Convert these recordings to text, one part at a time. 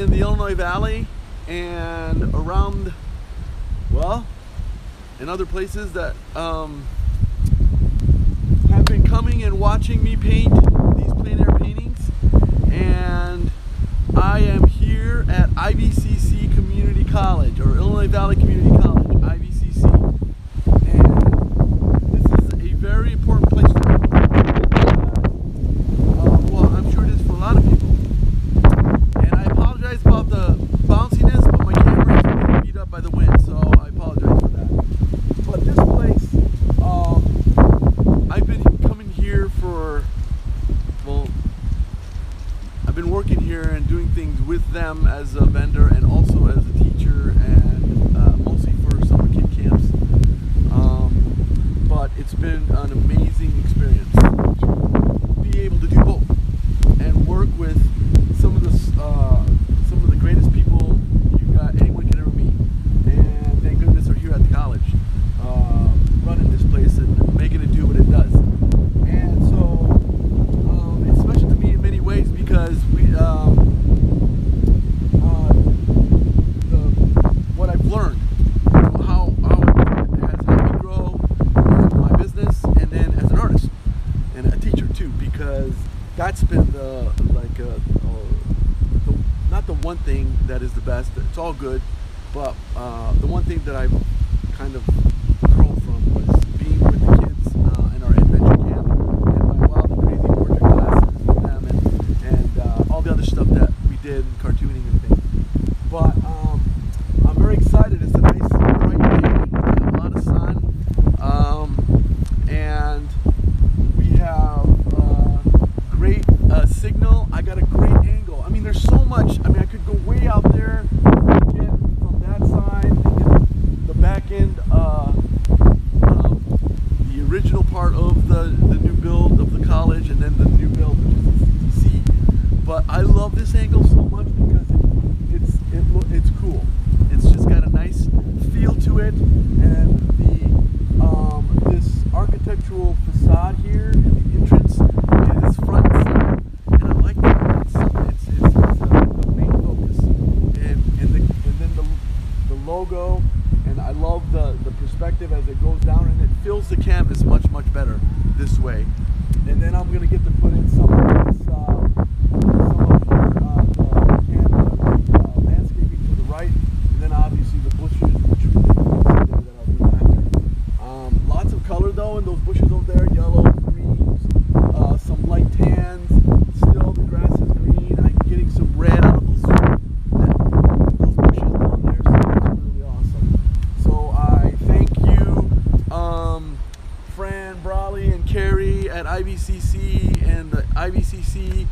in the Illinois Valley and around, well, in other places that have been coming and watching me paint these plein air paintings. And I am here at IVCC Community College, or Illinois Valley Community College, IVCC. And this is a very important place for me. Well, I'm sure it is for a lot of people. And I apologize about the bounciness, but my camera is getting beat up by the wind, so I apologize for that. But this place, I've been coming here for, well, I've been working here and doing things with them as a vendor and also as a teacher, and mostly for summer kid camps. But it's been an amazing experience to be able to do both and work with some of the greatest people anyone can ever meet. And thank goodness they're here at the college, running this place and making it do what it does. And so it's special to me in many ways because what I've learned, how it has helped me grow in my business, and then as an artist and a teacher too, because that's been not the one thing that is the best. It's all good, but the one thing that I've kind of grown from was being with the kids in our adventure camp and my wild and crazy portrait classes with them, and all the other stuff that we did, cartooning and things. But I'm very excited. It's a nice bright day, a lot of sun, and we have great signal. I got a great angle. I mean, there's so much. I mean, I could go way out there, get from that side, and get the back end, the original part of the new build of the college, and then the new build, which is the CTC. But I love this angle so much because it's cool. It's just got a nice feel to it, and this architectural facade here and the entrance is front and center, and I like that. It's the main focus, and then the logo, and I love the perspective as it goes down, and it fills the canvas much better this way. And then I'm gonna get to put in some of this landscaping to the right, and then obviously the bushes, which we can see there that I'll do after. Lots of color though in those bushes over there, yellows, greens, some light tans. Still the grass is green. I'm getting some red out of those bushes down there, so it's really awesome. So I thank you, Fran, Brawley, and Carrie at IVCC and the IVCC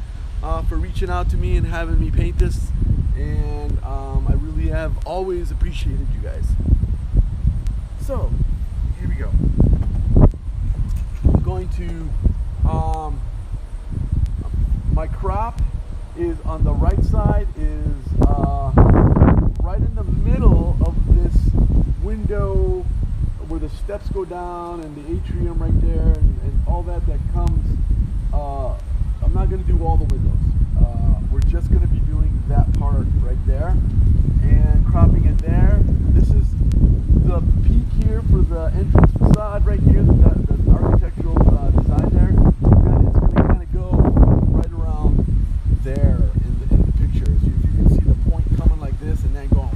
for reaching out to me and having me paint this. And I really have always appreciated you guys. So here we go. I'm going to my crop is on the right side, is right in the middle of this window where the steps go down and the atrium right there, and all that comes. I'm not going to do all the windows. We're just going to be doing that part right there and cropping it there. This is the peak here for the entrance facade right here, the architectural design there. And it's going to kind of go right around there in the picture. So if you can see the point coming like this and then going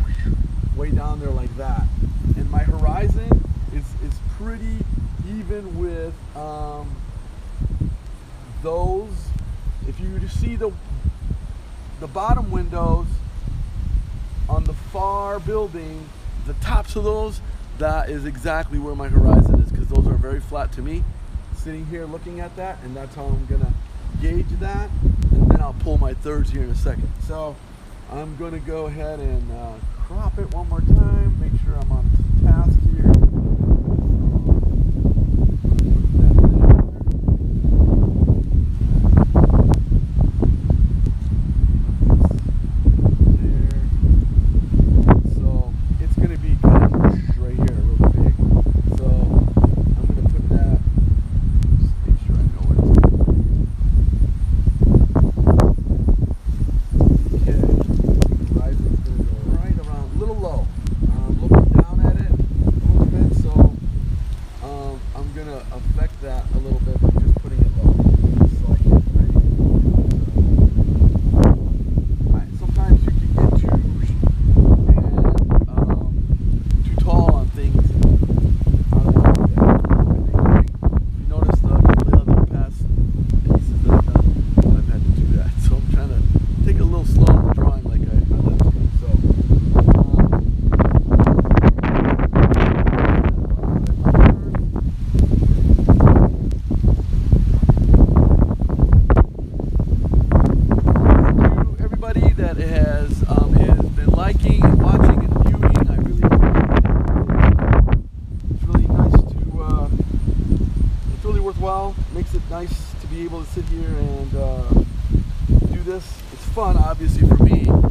way down there like that. And my horizon is pretty even with those. If you just see the bottom windows on the far building, the tops of those, that is exactly where my horizon is, because those are very flat to me. Sitting here looking at that, and that's how I'm gonna gauge that, and then I'll pull my thirds here in a second. So I'm gonna go ahead and crop it one more time, make sure I'm on task here. nice to be able to sit here and do this. It's fun, obviously, for me. And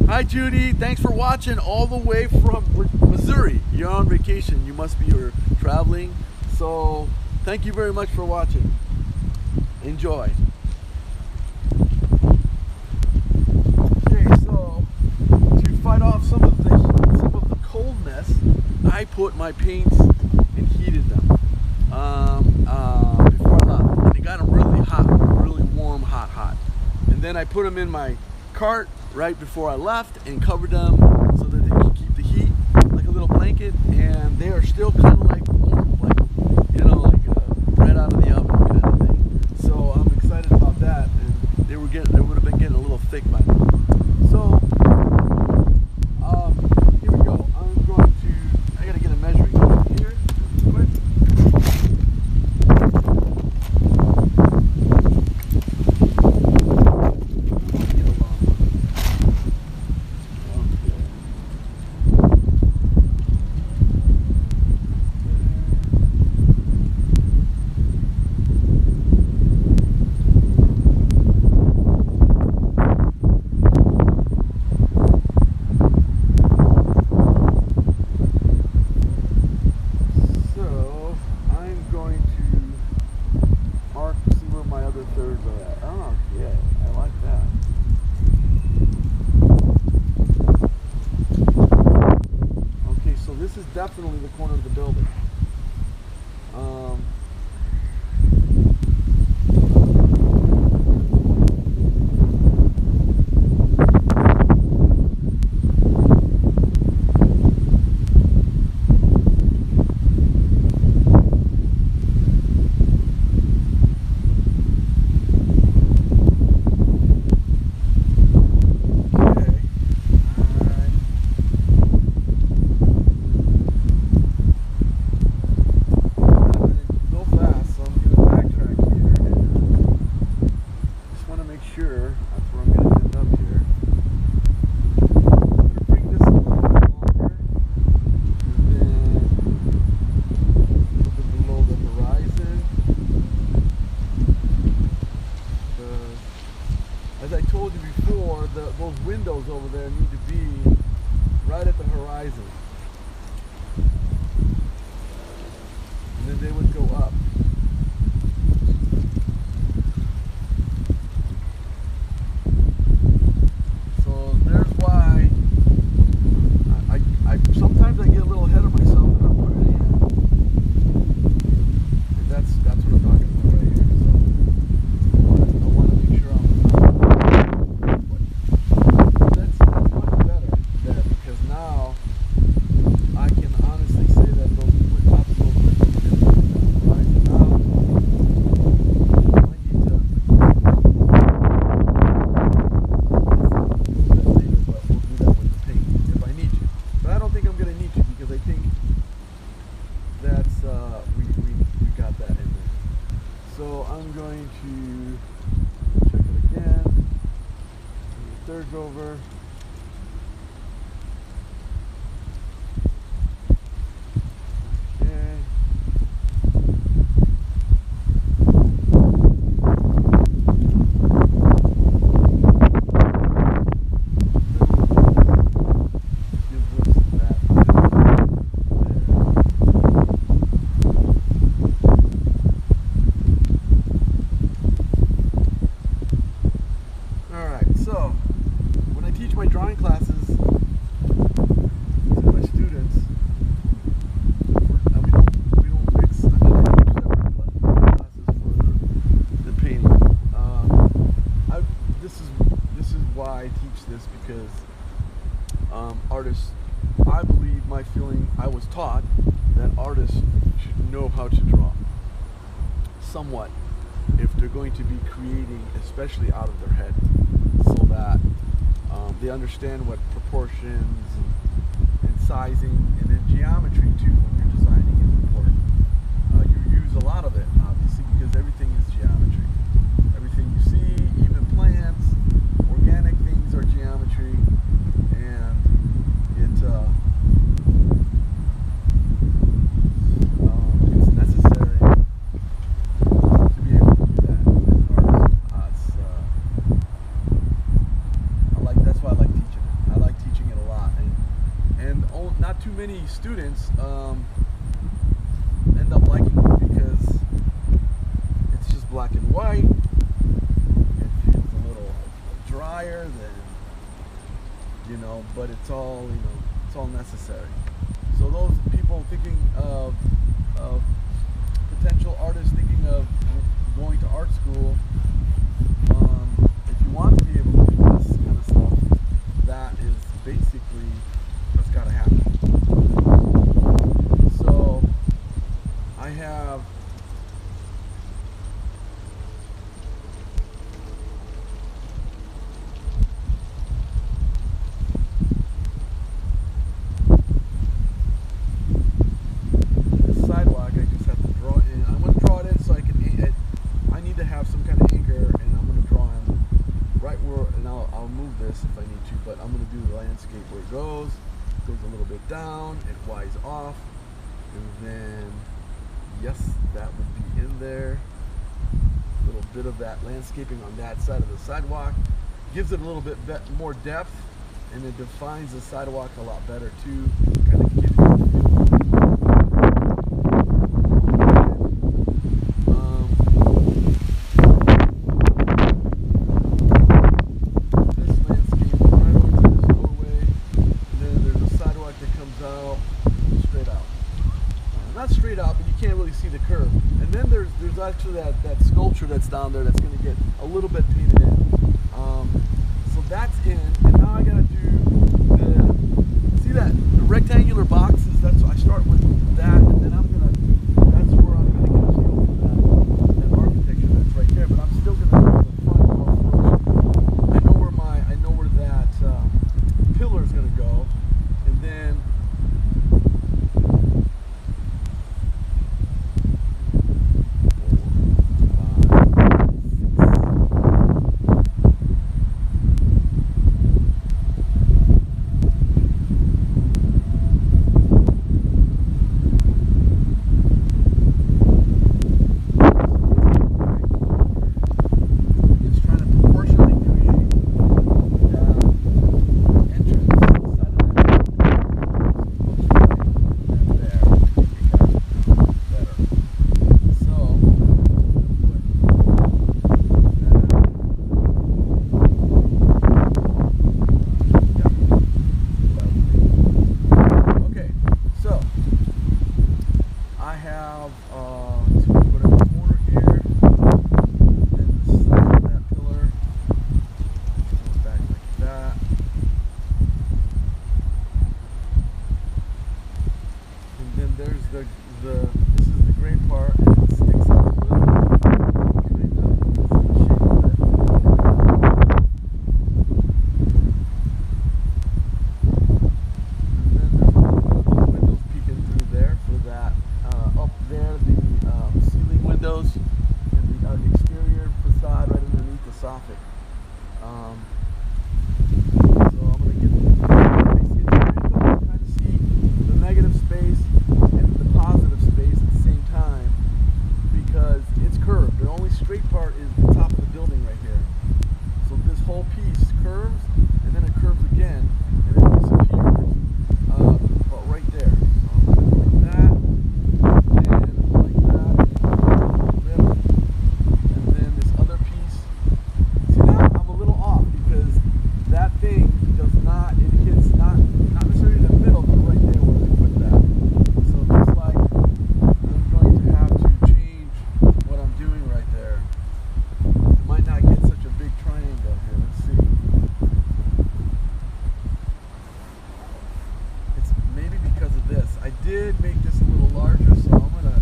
hi, Judy. Thanks for watching all the way from Missouri. You're on vacation. You must be traveling. So thank you very much for watching. Enjoy. Okay, so to fight off some of the coldness, I put my paints and heated them before I left, and it got them really hot, really warm, hot. And then I put them in my cart right before I left and covered them so that they could keep the heat, like a little blanket, and they are still kind of like warm, like, you know, like right out of the oven kind of thing. So I'm excited about that, and they would have been getting a little thick by now. So here we go. I gotta get a measuring tape here quick. This is definitely the corner of the building. As I told you before, those windows over there need to be right at the horizon. And then they would go up. So there's why I sometimes I get a little ahead of myself and I put it in. And that's what I'm talking about right here. So I want to make sure I'm that's much better there, because now I can honestly say that those tops of those windows are rising out. I need to do that later, but we'll do that with the paint if I need to. But I don't think I'm going to need to, because I think that's we got that in there. So I'm going to check it again. Third over. Okay. Gives us that there. Alright, so when I teach my drawing classes to my students, we don't mix. I mean, I teach separate classes for the painting. This is why I teach this, because artists, I believe, my feeling, I was taught that artists should know how to draw somewhat if they're going to be creating, especially out of their head, so that they understand what proportions and sizing, and then geometry too when you're designing is important. You use a lot of it, obviously, because everything is geometry. Everything you see, even plants, organic things, are geometry. not too many students end up liking it because it's just black and white. It feels a little drier than, but it's all, it's all necessary. So those people thinking of potential artists thinking of going to art school, if you want to be able to do this kind of stuff, that is basically what's got to happen. So I have this sidewalk. I just have to draw in. I'm going to draw it in so I can. I need to have some kind of anchor, and I'm going to draw in right where, and I'll move this if I need to, but I'm going to do the landscape where it goes a little bit down, it Y's off, and then yes, that would be in there. A little bit of that landscaping on that side of the sidewalk gives it a little bit more depth, and it defines the sidewalk a lot better too. Kind of gives you a feel. Not straight out, but you can't really see the curve. And then there's actually that sculpture that's down there that's going to get a little bit painted in. So that's in, and now I got to do see the rectangular boxes. That's I start with that, and then that's where I'm gonna get a feel for that architecture that's right there. But I'm still gonna do the front wall first. I know where that pillar is gonna go, and then. This is the gray part, and it sticks out a little, kind of, this is the shape of it. And then there's a little bit of those windows peeking through there for that, up there, the ceiling windows, and the exterior facade right underneath the soffit. So I'm going to get kind of see the negative space and the positive space at the same time, because it's curved. The only straight part is the top of the building right here. So this whole piece curves, and then it curves again, and then it disappears. But right there. So I'm going to go like that, and like that, and then this other piece. See, now I'm a little off because that thing does not, it hits not necessarily in the middle, but right there where they put that. So it looks like I'm going to have to change what I'm doing right there. It might not get such a big triangle here. Let's see. It's maybe because of this. I did make this a little larger, so I'm gonna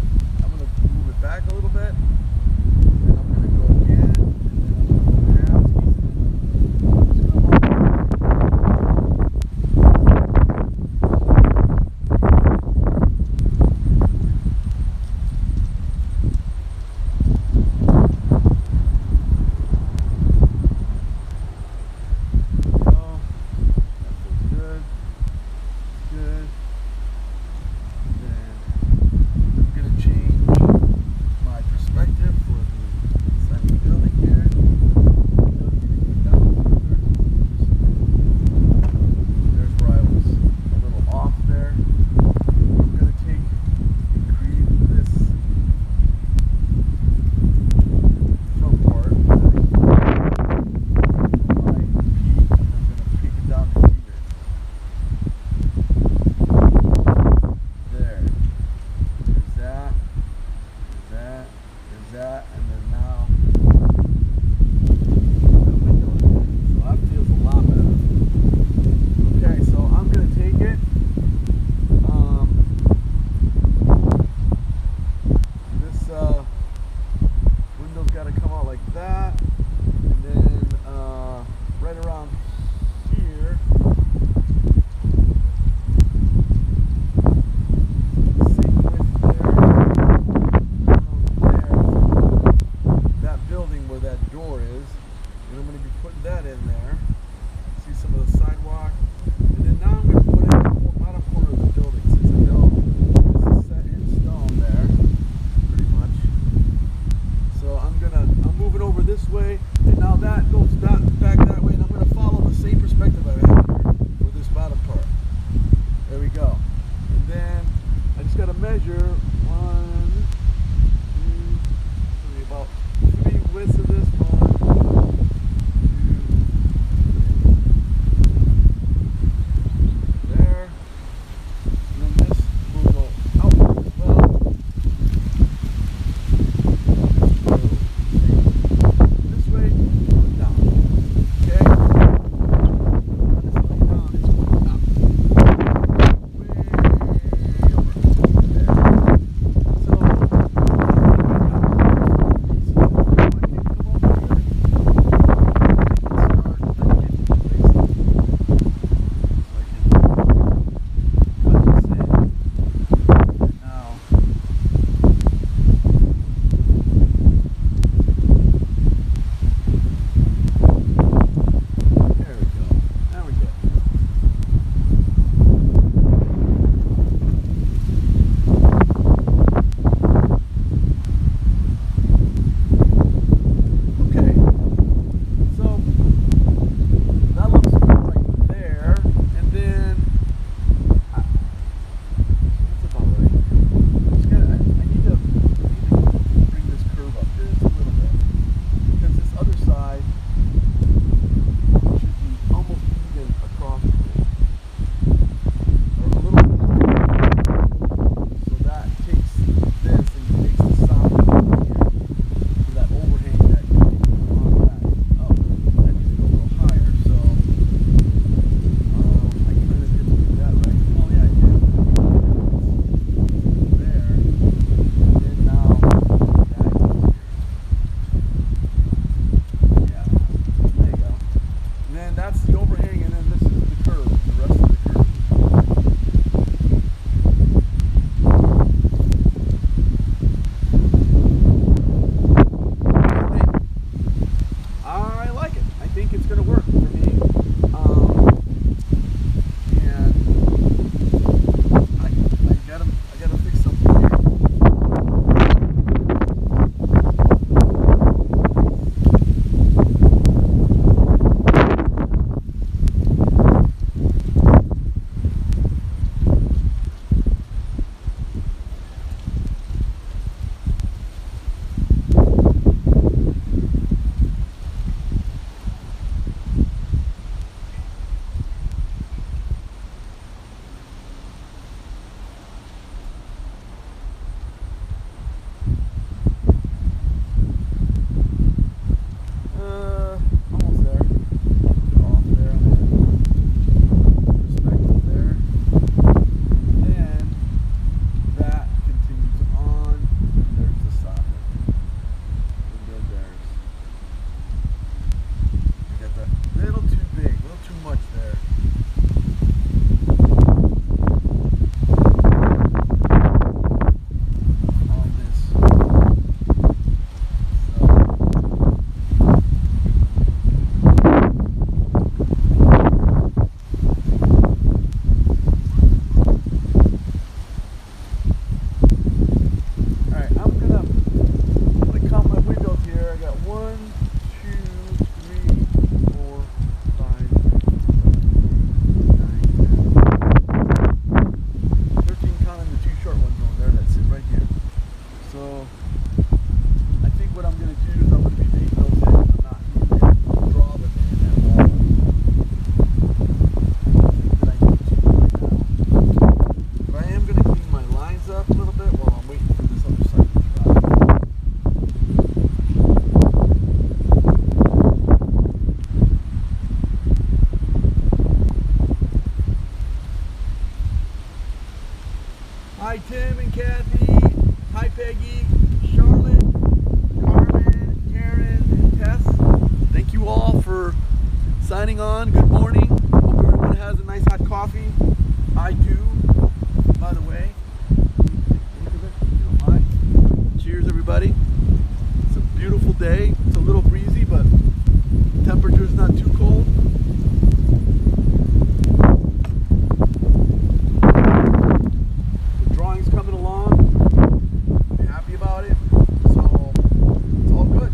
move it back a little bit. And I'm gonna go again, and then I'm gonna go halves. Perspective. measure 1, 2, 3, about 3 widths of this. 1, 2, 3. There. And then this will go outward as well. This way, down. Okay? This way down, it's going up. Way over. There. So, Hi Tim and Kathy, hi Peggy, Charlotte, Carmen, Karen, and Tess. Thank you all for signing on. Good morning. Hope everyone has a nice hot coffee. I do, by the way. Cheers everybody. It's a beautiful day. It's a little breezy, but temperature's not too cold. Coming along, I'm happy about it, so it's all good.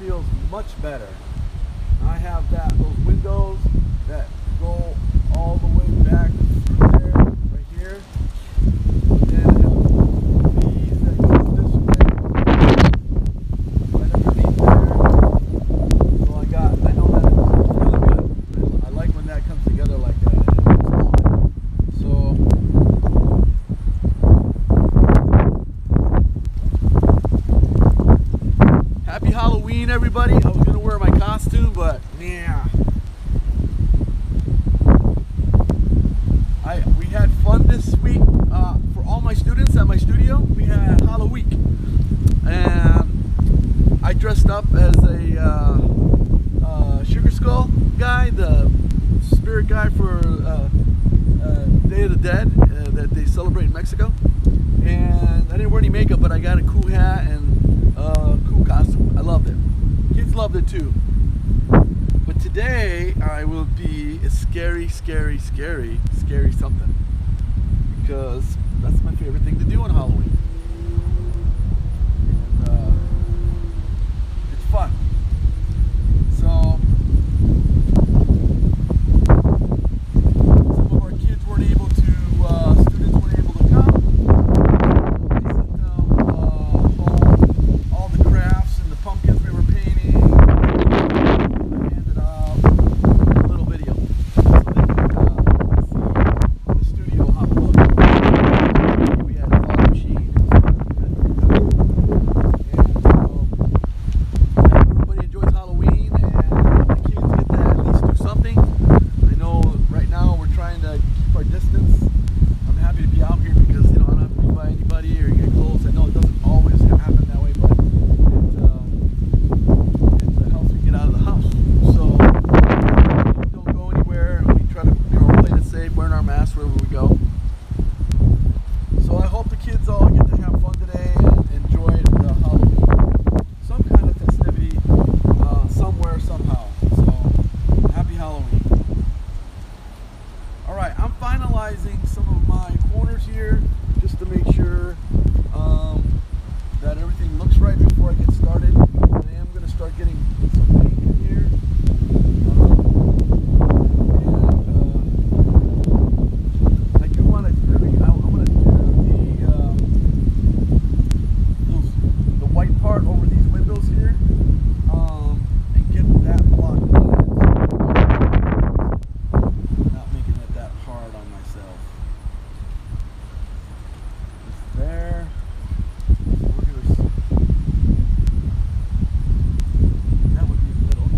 feels much better. I have those windows that go all the way back through there, right here. And I have these that go this way, right underneath there. So I know that it's really good. I like when that comes together like that. So happy Halloween, everybody. I was gonna wear my costume, but yeah. We had fun this week for all my students at my studio. We had Halloween, and I dressed up as a sugar skull guy, the spirit guy for Day of the Dead that they celebrate in Mexico. And I didn't wear any makeup, but I got a cool hat and cool costume. I loved it. Kids loved it too. But today I will be a scary something, because that's my favorite thing to do on Halloween. And it's fun. So some of our kids weren't able to, students weren't able to come. I sent them home all the crafts and the pumpkins we were painting. I handed out a little video so they could see the studio, how it looked. We had a photo sheet and stuff. And so I hope everybody enjoys Halloween and the kids get to at least do something. I know right now we're trying to keep our distance. I'm happy to be out here because I don't have to be by anybody or get close. I know it doesn't always happen that way, but it helps me get out of the house. So don't go anywhere, and we try to we're playing it safe, wearing our masks wherever we go. So I hope the kids all get to have fun today and enjoy the Halloween, some kind of festivity somewhere, somehow. So happy Halloween. Alright, I'm finalizing some of my corners here just to make sure that everything looks right before I get started. I am going to start getting some paint in here. I do want to I'm going to do the white part over these windows here and get that block done. Not making it that hard on myself. Just there. We're gonna. That would be a little.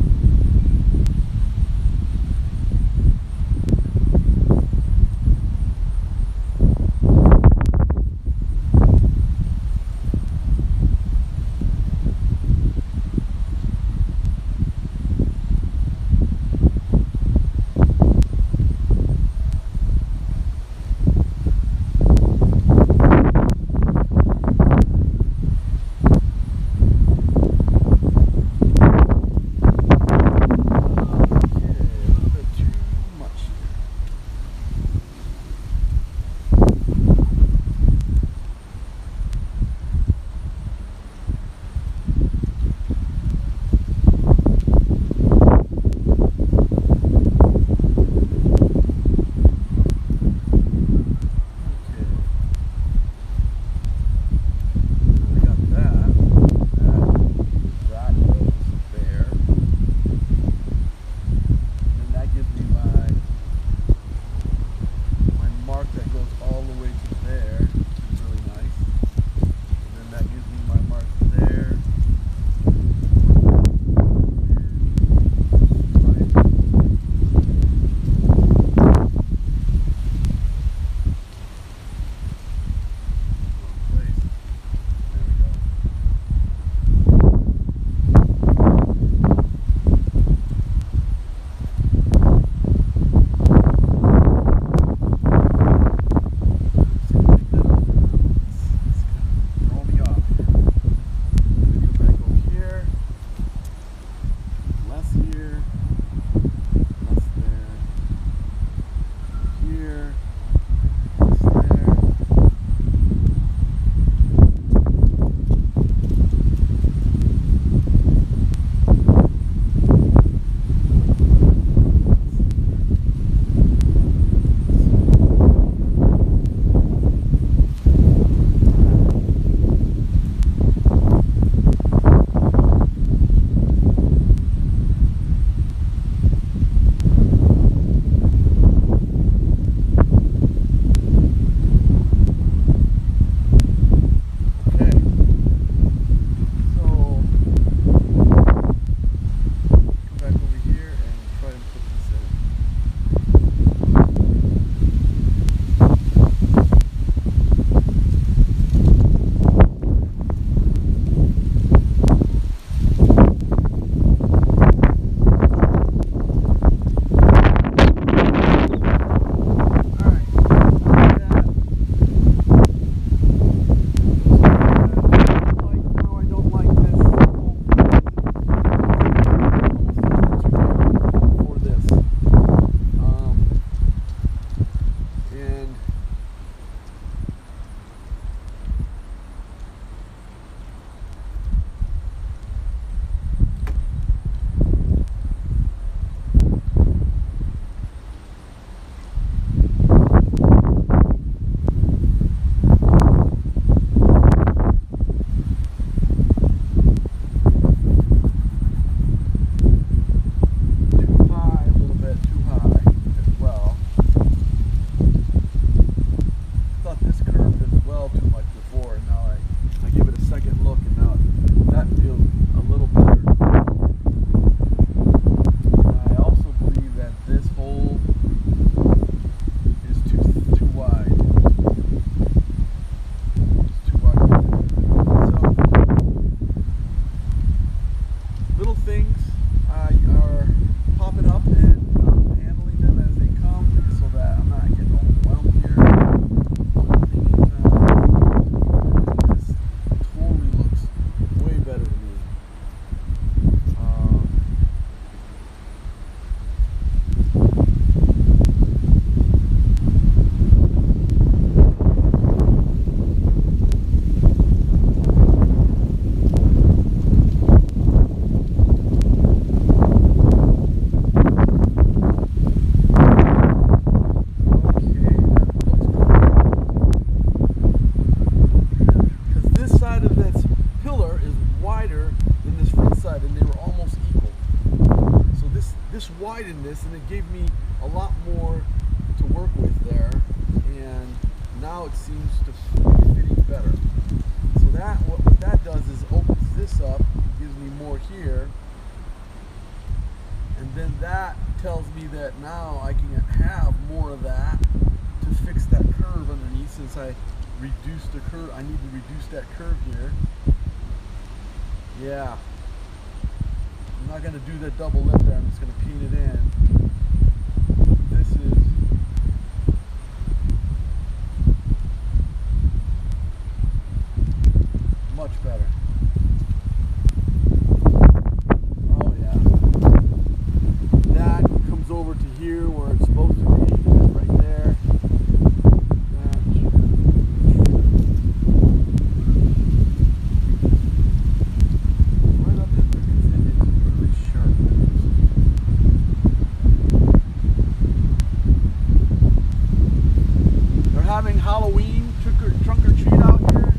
things are popping up, and I'm handling them as they come so that I'm not getting overwhelmed here. This totally looks way better to me. Widened this, and it gave me a lot more to work with there, and now it seems to be fitting better. So that what that does is opens this up, gives me more here, and then that tells me that now I can have more of that to fix that curve underneath. Since I reduced the curve, I need to reduce that curve here. Yeah. I'm not going to do that double lip there, I'm just going to paint it in. This is much better. Oh yeah. That comes over to here where it's supposed to be, right there. Having Halloween trunk or treat out here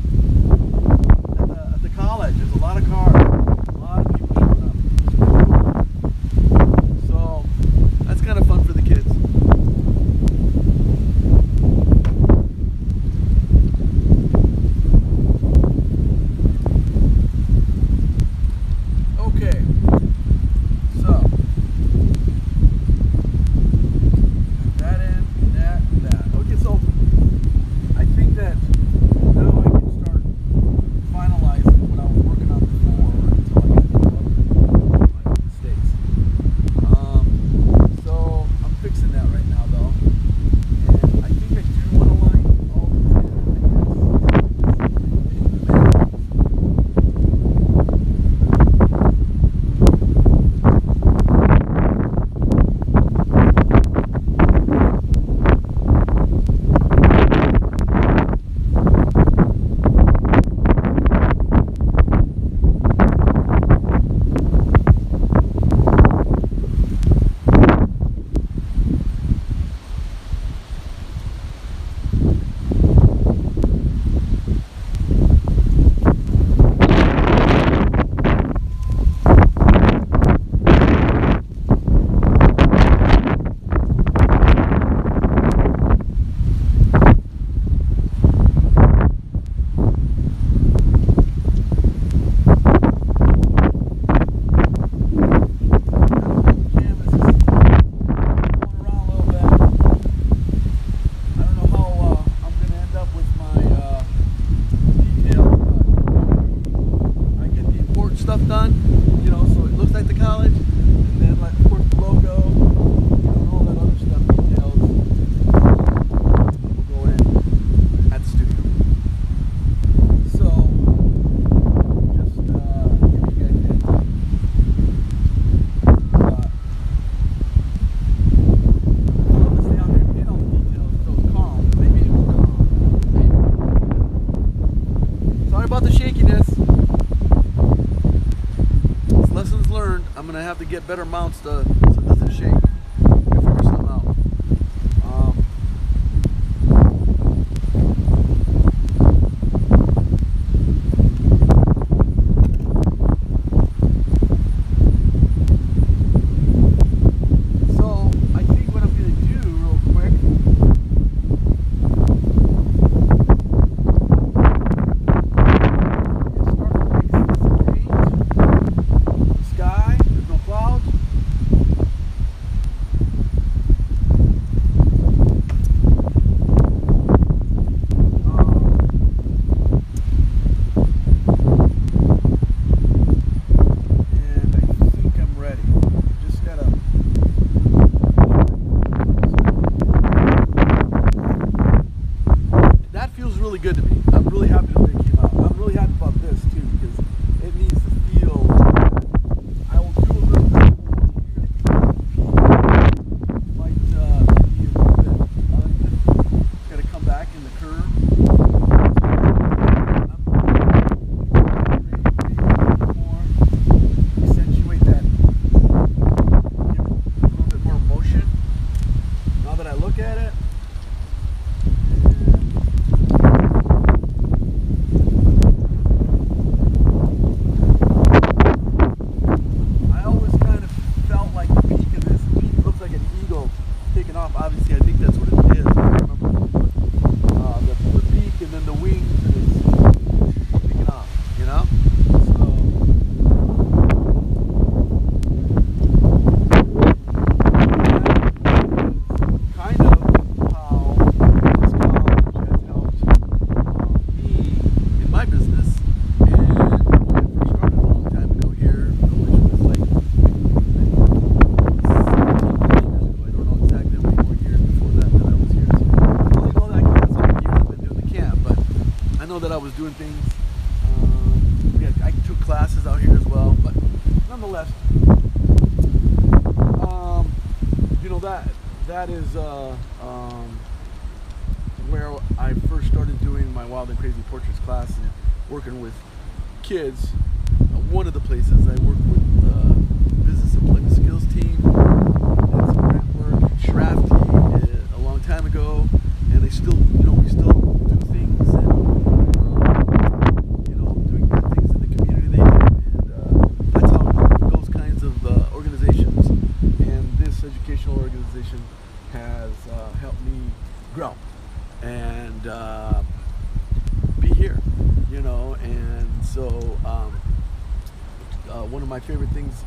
at the college. There's a lot of cars, a lot of people showing up. So that's kind of fun for the kids. Okay, so that in, that. Okay, so I think that now I can start finalizing what I was working on before until I got my mistakes. So I'm fixing that right now though. And I think I do want to line all these in, done, you know, so it looks like the college, and then like of course the logo, you know, and all that other stuff, details will go in at the studio. So just give you guys a heads up. Obviously out here in all the details, so it's calm. Maybe it will calm. Maybe. Sorry about the shakiness. Lessons learned. I'm gonna have to get better mounts so it doesn't shake. Figure something out. So I think what I'm gonna do real quick is start mixing some paint. Sky, there's no clouds. doing things. I took classes out here as well, but nonetheless, you know, that is where I first started doing my Wild and Crazy Portraits class and working with kids. One of the places I worked with business employment skills team and some grant work, Shrafty, a long time ago, and they still, you know, we still do things and you know, doing good things in the community they do, and that's how those kinds of organizations and this educational organization has helped me grow and be here, you know. And so one of my favorite things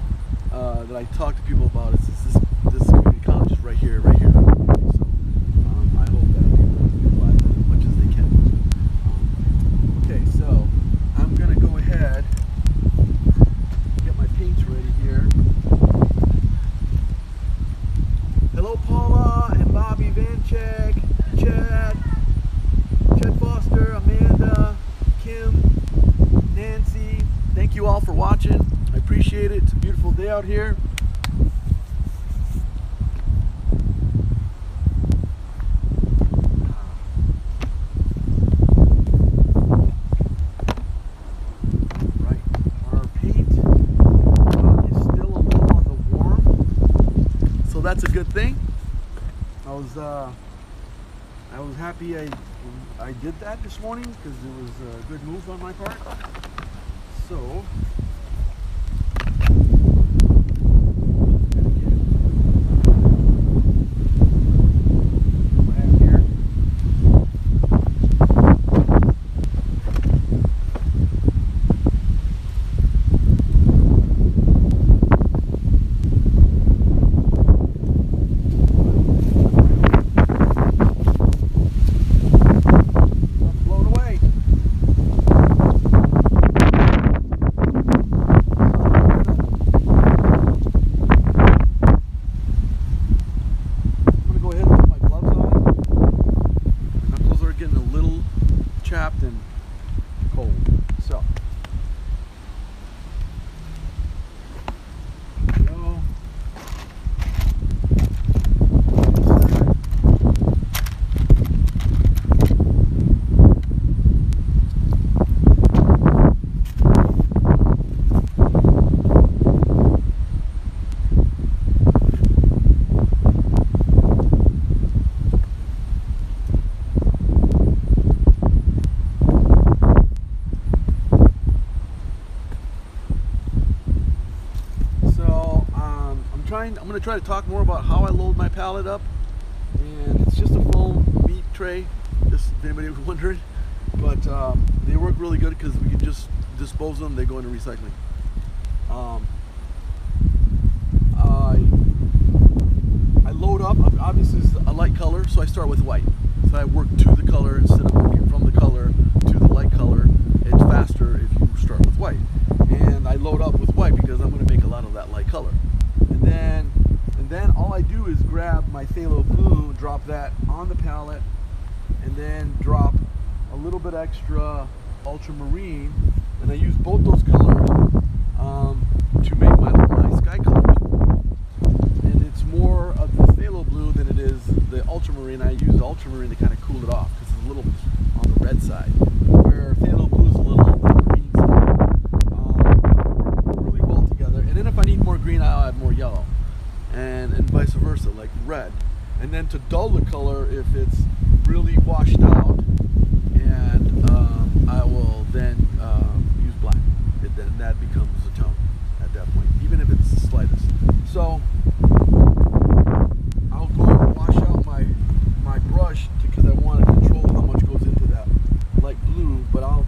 that I talk to people about is this community college is right here. So I hope that people utilize it as much as they can. Okay, so I'm gonna go ahead and get my paints ready here. Hello, Paula and Bobby Vanchek, Chad Foster, Amanda, Kim, Nancy. Thank you all for watching. I appreciate it. It's a beautiful day out here. Right, our paint is still a little on the warm, so that's a good thing. I was happy I did that this morning because it was a good move on my part. So chapped and cold. So there we go. I'm going to try to talk more about how I load my pallet up, and it's just a foam meat tray, just if anybody was wondering, but they work really good because we can just dispose of them. They go into recycling. I load up, obviously it's a light color, so I start with white. So I work to the color instead of working from the color to the light color. It's faster if you start with white. And I load up with white because I'm going to make a lot of that light color. And then all I do is grab my phthalo blue, drop that on the palette, and then drop a little bit extra ultramarine, and I use both those colors to make my sky colors. And it's more of the phthalo blue than it is the ultramarine. I use the ultramarine to kind of cool it off because it's a little on the red side, where phthalo blue is a little on the green side. Work really well together. And then if I need more green, I'll add more yellow. And vice versa, like red. And then to dull the color, if it's really washed out, and I will then use black. Then that becomes a tone at that point, even if it's the slightest. So I'll go and wash out my brush because I want to control how much goes into that light blue. But I'll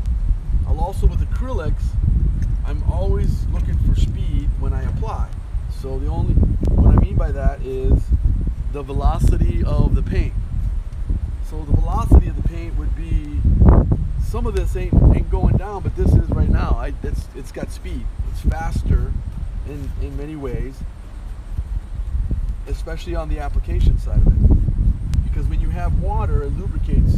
also, with acrylics, I'm always looking for speed when I apply. So what I mean by that is the velocity of the paint. So the velocity of the paint would be, some of this ain't going down, but this is right now. It's got speed. It's faster in many ways, especially on the application side of it. Because when you have water, it lubricates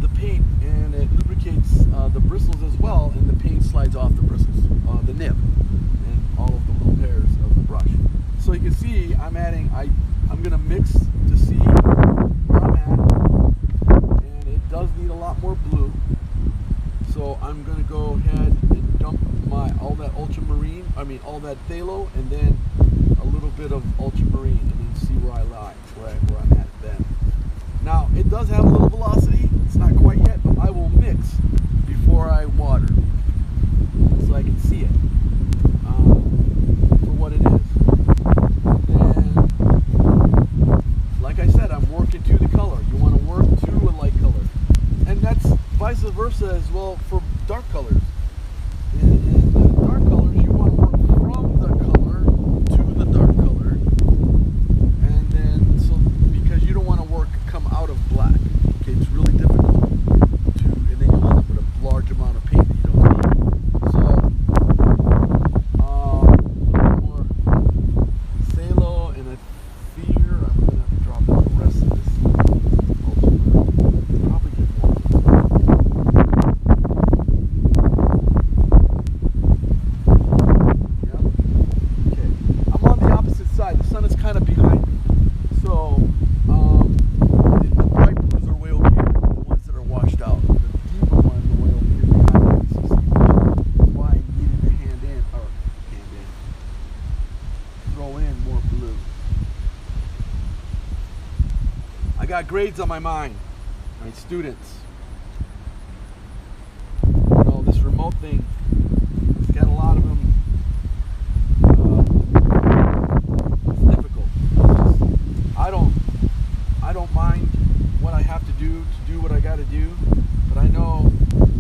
the paint and it lubricates the bristles as well, and the paint slides off the bristles, the nib, and all of the little hairs of the brush. So you can see I'm gonna mix to see where I'm at, and it does need a lot more blue. So I'm gonna go ahead and dump all that all that phthalo, and then a little bit of ultramarine, and then see where I lie, where I'm at then. Now it does have a little velocity. It's not quite yet, but I will mix before I water, so I can see it for what it is. And like I said, I'm working to the color. You want to work to a light color, and that's vice versa as well for dark colors. In the dark colors, you want to work from the color to the dark color, and then because you don't want to come out of black. Okay, it's really difficult to, and then you'll end up with a large amount of paint that you don't need. So, more phthalo, and I fear I'm gonna have to drop out the rest of this. Probably get more. Yeah. Okay. I'm on the opposite side. The sun is kind of behind me, so. I got grades on my mind, my students. You know, this remote thing, it's got a lot of them. It's difficult. I don't mind what I have to do what I got to do, but I know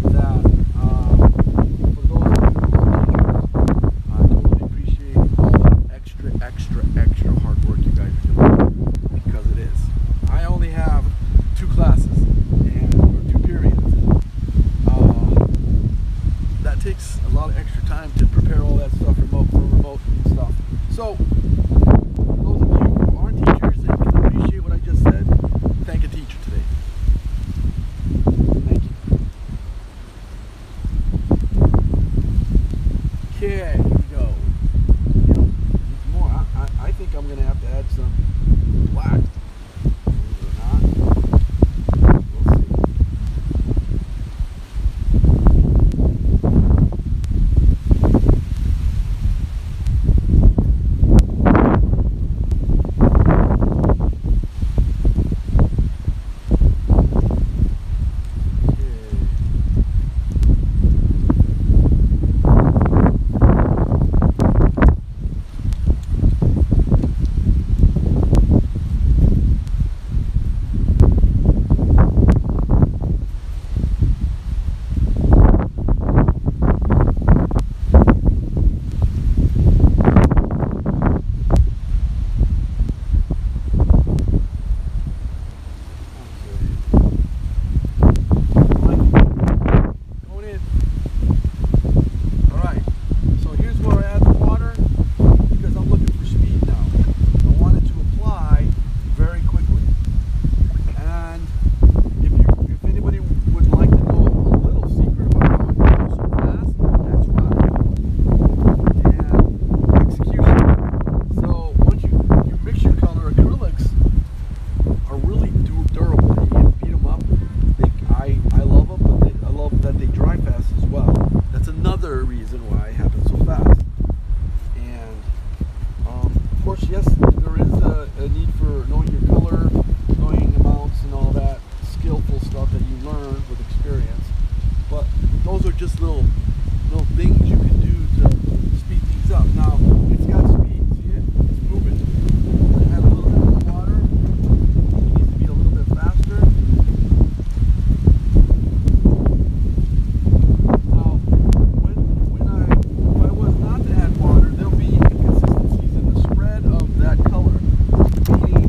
that for those of you who are teachers, I totally appreciate all the extra hard work you guys are doing, because it is. I only have 2 classes or 2 periods. That takes a lot of extra time to prepare all that stuff for remote and stuff. So those of you who aren't teachers and can appreciate what I just said, thank a teacher today. Thank you. Okay, here we go. More. I think I'm gonna have to add some black. Just little things you can do to speed things up. Now it's got speed. See it? It's moving. I'm gonna add a little bit more water. It needs to be a little bit faster. Now, if I was not to add water, there'll be inconsistencies in the spread of that color, meaning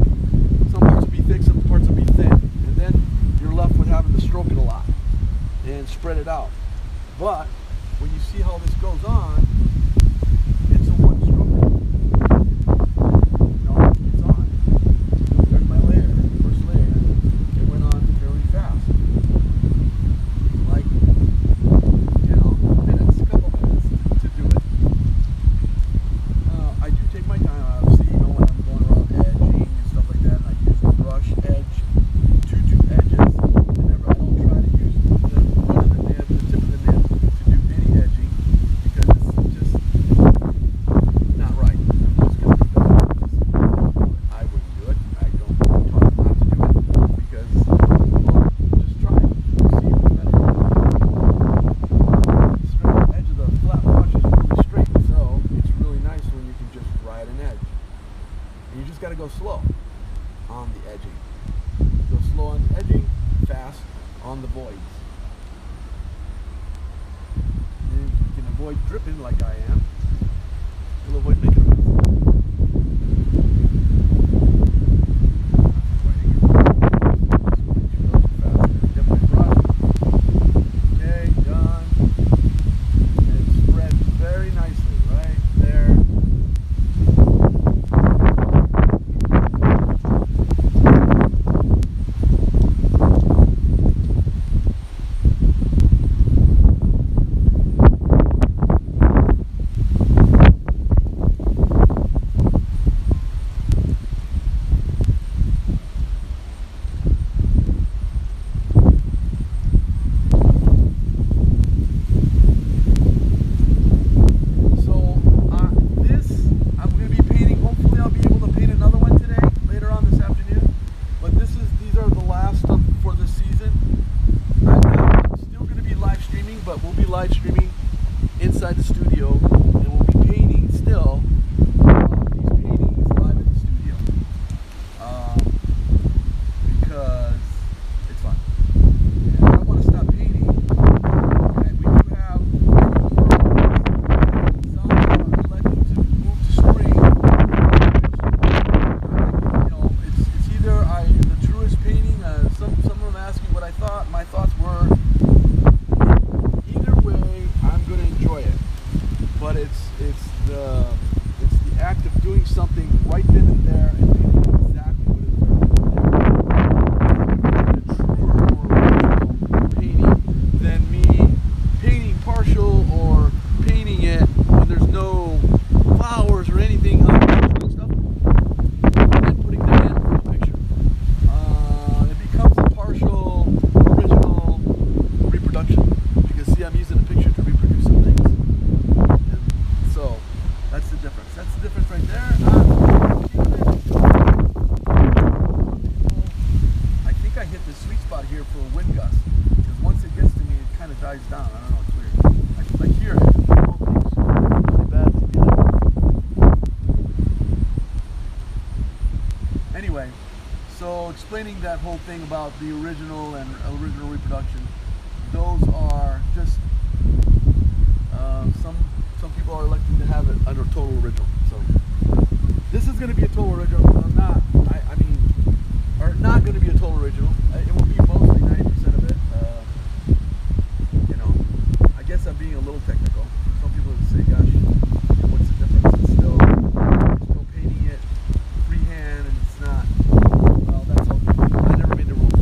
just got to go slow on the edging. Go slow on the edging, fast on the voids. And you can avoid dripping like I am. You'll avoid making a mess. But we'll be live streaming inside the studio, and we'll be painting still these paintings live in the studio because it's fun. And I don't want to stop painting. And we do have some are electing to move to spring. You know, it's either the truest painting. Some of them asked me what I thought. My thoughts were, but it's the act of doing something right then and there and painting exactly what it's a truer or original painting than me painting partial or painting it when there's no flowers or anything on the stuff and then putting them in for the picture. It becomes a partial original reproduction because see, I'm using a picture to reproduce some things. So that's the difference. That's the difference right there. I think I hit the sweet spot here for a wind gust because once it gets to me, it kind of dies down. I don't know. It's weird. I hear it. It's really bad together. Anyway, so explaining that whole thing about the original and original reproduction, those are just some people are electing to have it under total original. So this is going to be a total original. I'm not. I mean, or not going to be a total original. It will be mostly 90% of it. You know, I guess I'm being a little technical. Some people would say, "Gosh, what's the difference?" It's still painting it freehand, and it's not. Well, that's all. I never made the rules.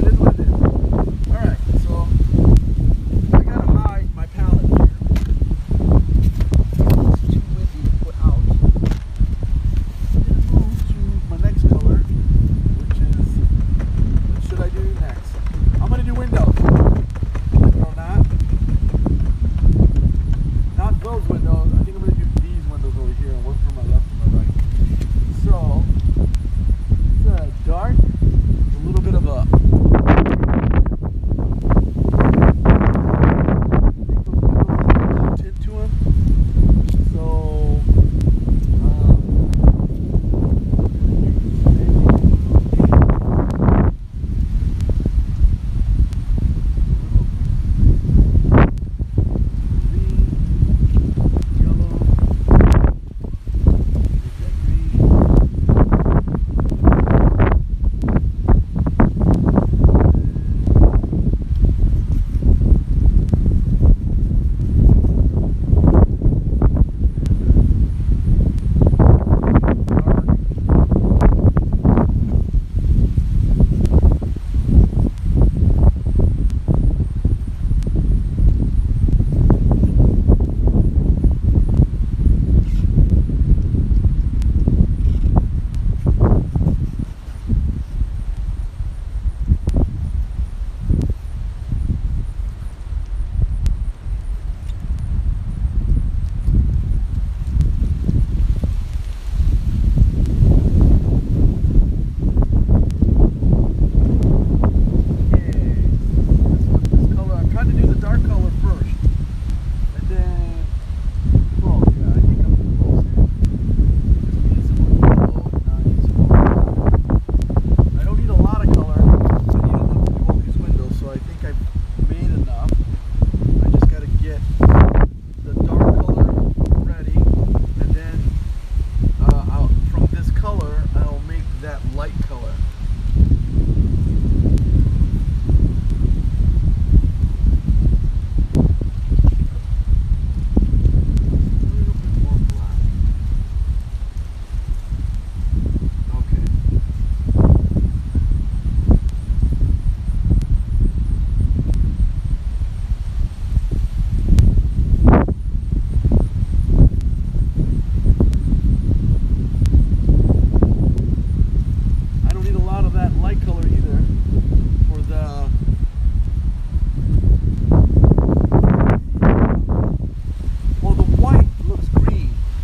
It is what it is. All right, so. I gotta hide my palette here.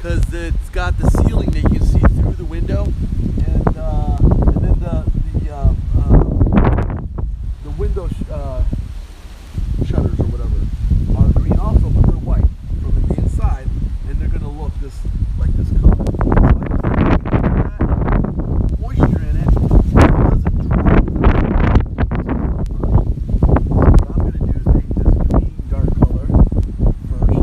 because it's got the ceiling that you can see through the window, and then the window shutters or whatever are green also, but they're white from the inside, and they're going to look this like this color. So I just think that moisture in it doesn't dry. What I'm going to do is make this green dark color first.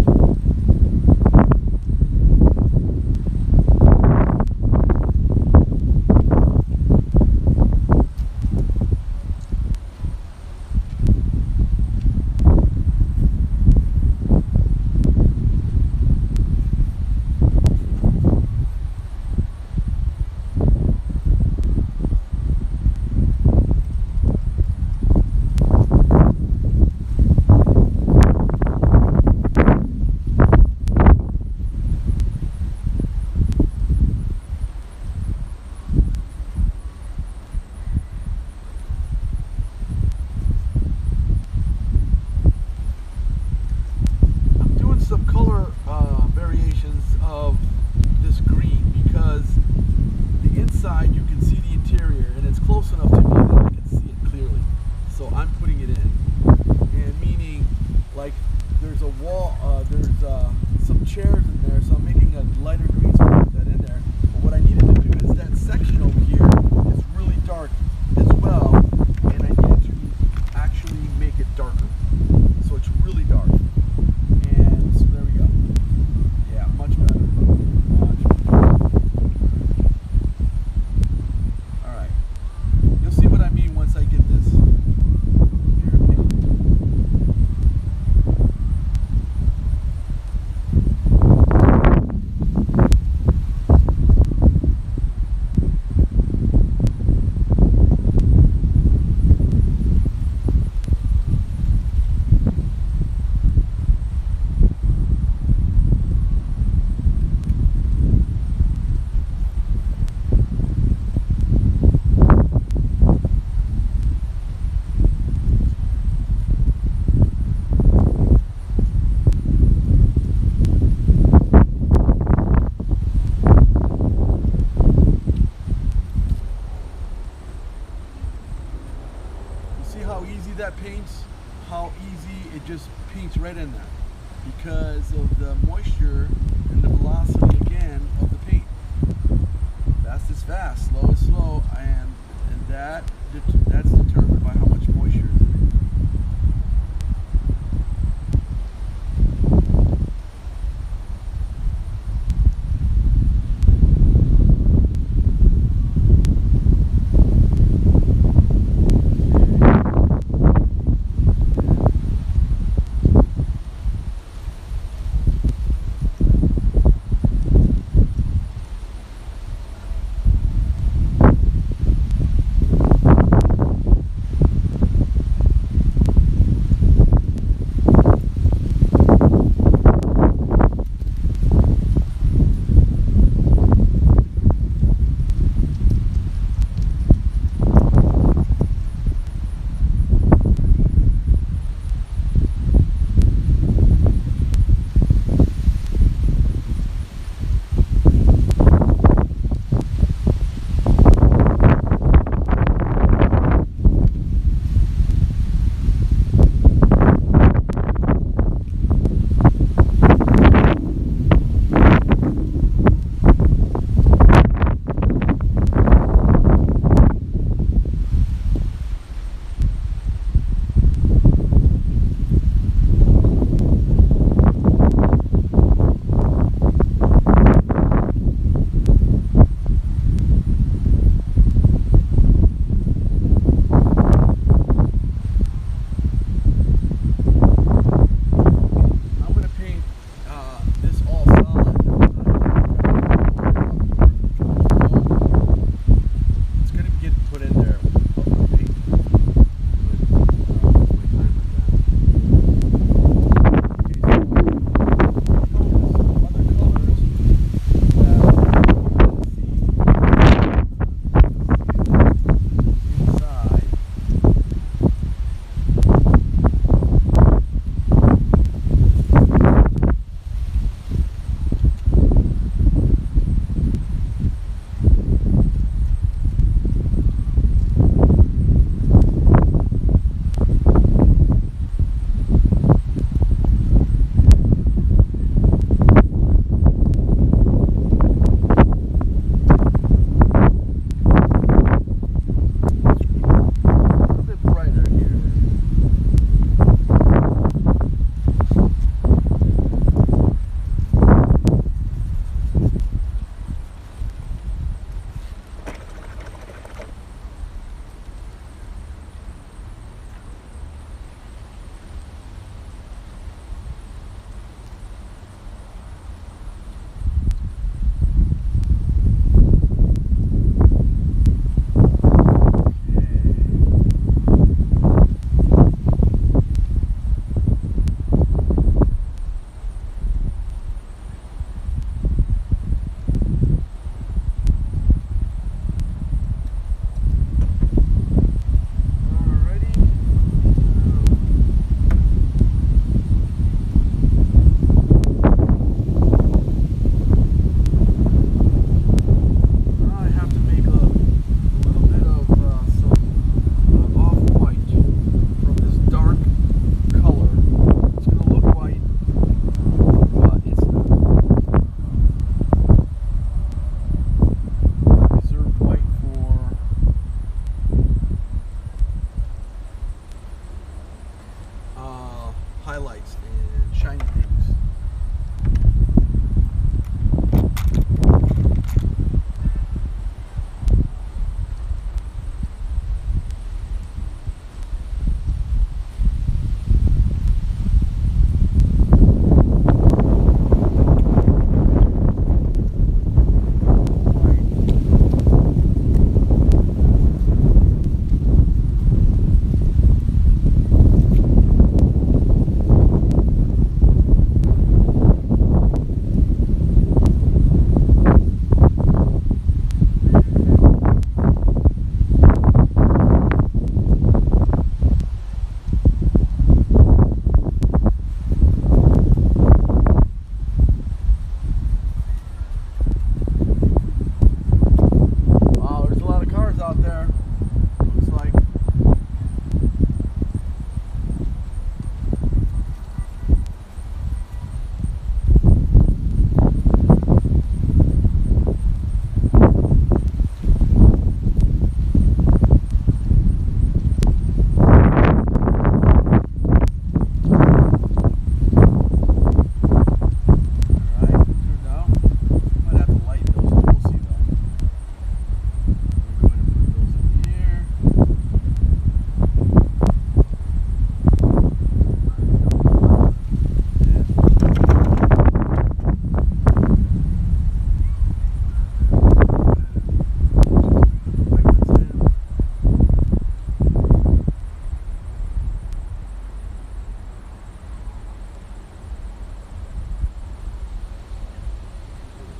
Some color variations of this green because the inside you can see the interior and it's close enough to me that I can see it clearly. So I'm putting it in, and meaning like there's a wall, there's some chairs in there, so I'm making a lighter green so I can put that in there. But what I needed to do is that section over here is really dark as well, and I needed to actually make it darker. So it's really dark. There we go. Yeah, much better. Much better. Alright. You'll see what I mean once I get this. See how easy that paints? How easy it just paints right in there because of the moisture and the velocity again of the paint. Fast is fast, slow is slow, and that's determined by how much moisture is in it.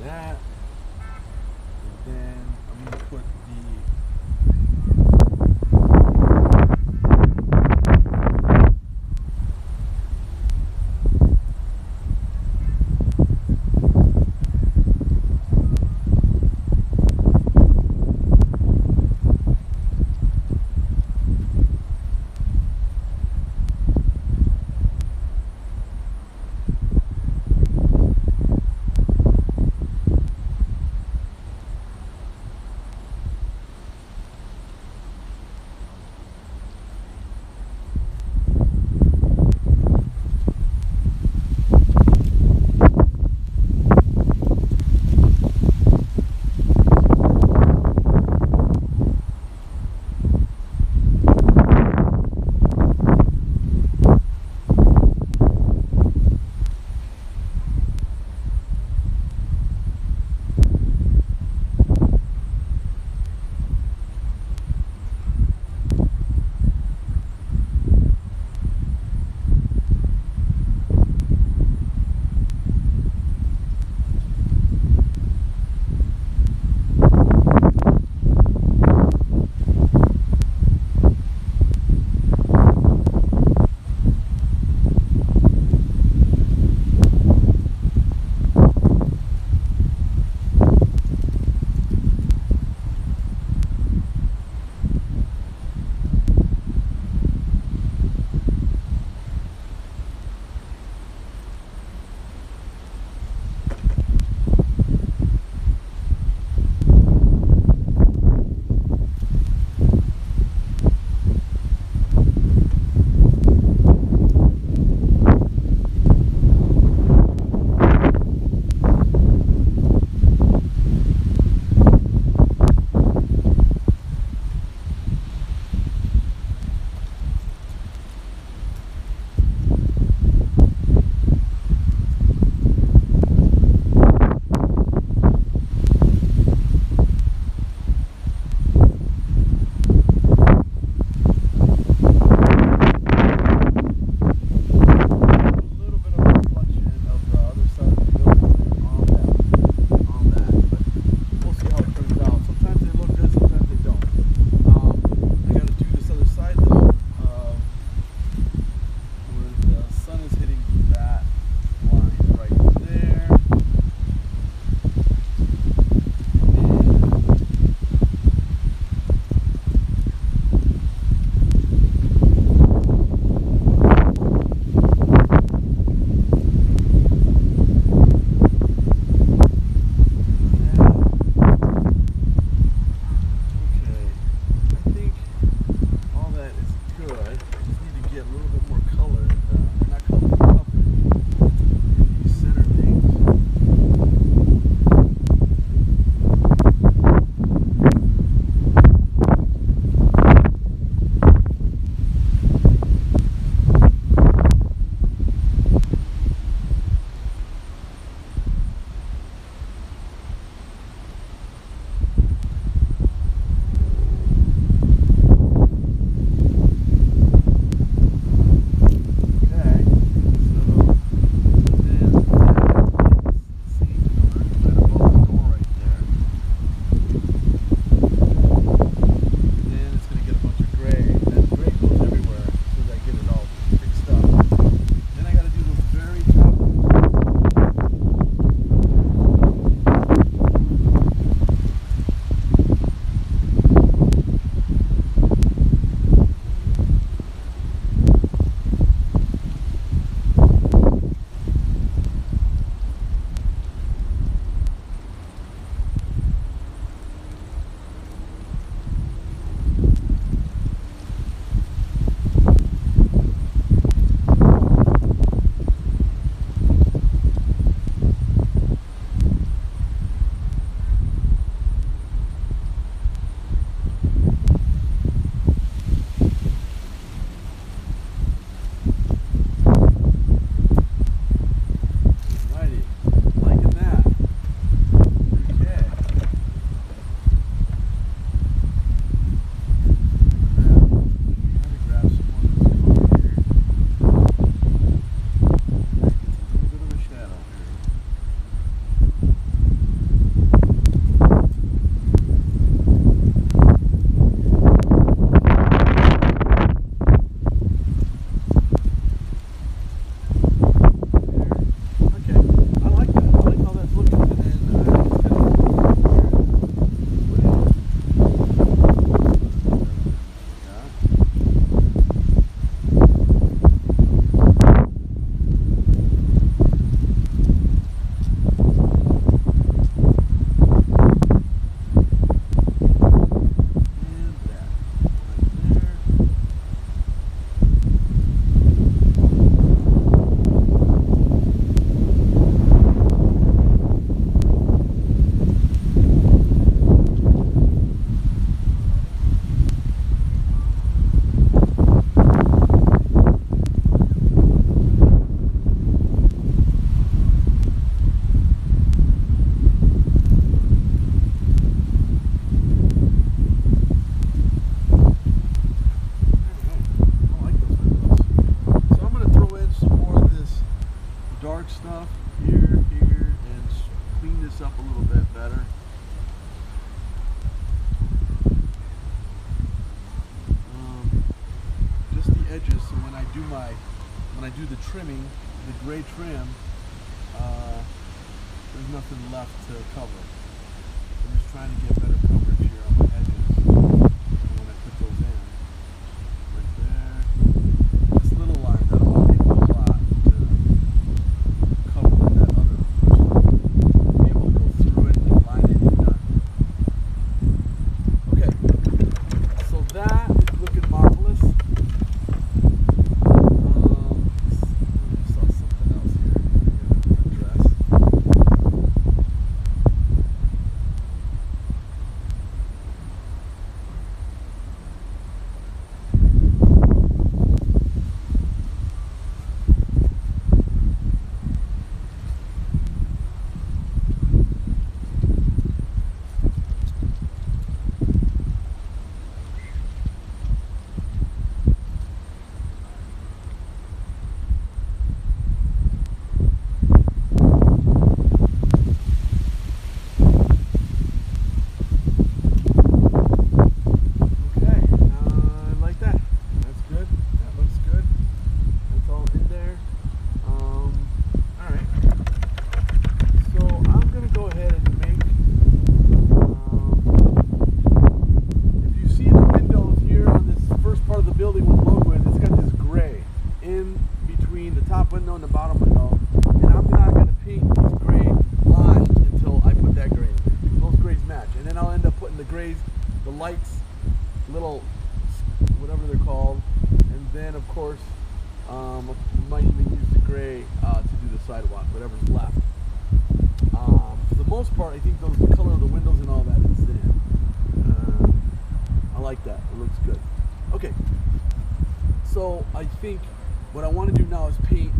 that. And then I'm going to put when I do the trimming, the gray trim, there's nothing left to cover. I'm just trying to get better coverage here on my edges. And when I put those in, right there, this little line, I don't want to leave a whole lot to cover that other. Be able to go through it and line it and done. Okay, so that is looking marvelous. Window and the bottom window, and I'm not going to paint these gray lines until I put that gray in there, because those grays match, and then I'll end up putting the grays, the lights, little whatever they're called, and then of course might even use the gray to do the sidewalk, whatever's left. For the most part, I think the color of the windows and all that is in. I like that, it looks good. Okay, so I think what I want to do now is paint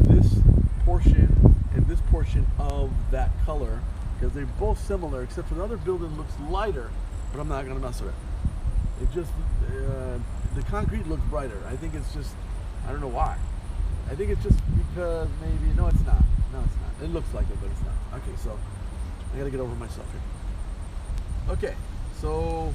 this portion and this portion of that color, because they're both similar, except for the other building looks lighter, but I'm not going to mess with it. It just, the concrete looks brighter. I think it's just, I don't know why. I think it's just because maybe, no it's not. No it's not. It looks like it, but it's not. Okay, so I got to get over myself here. Okay, so,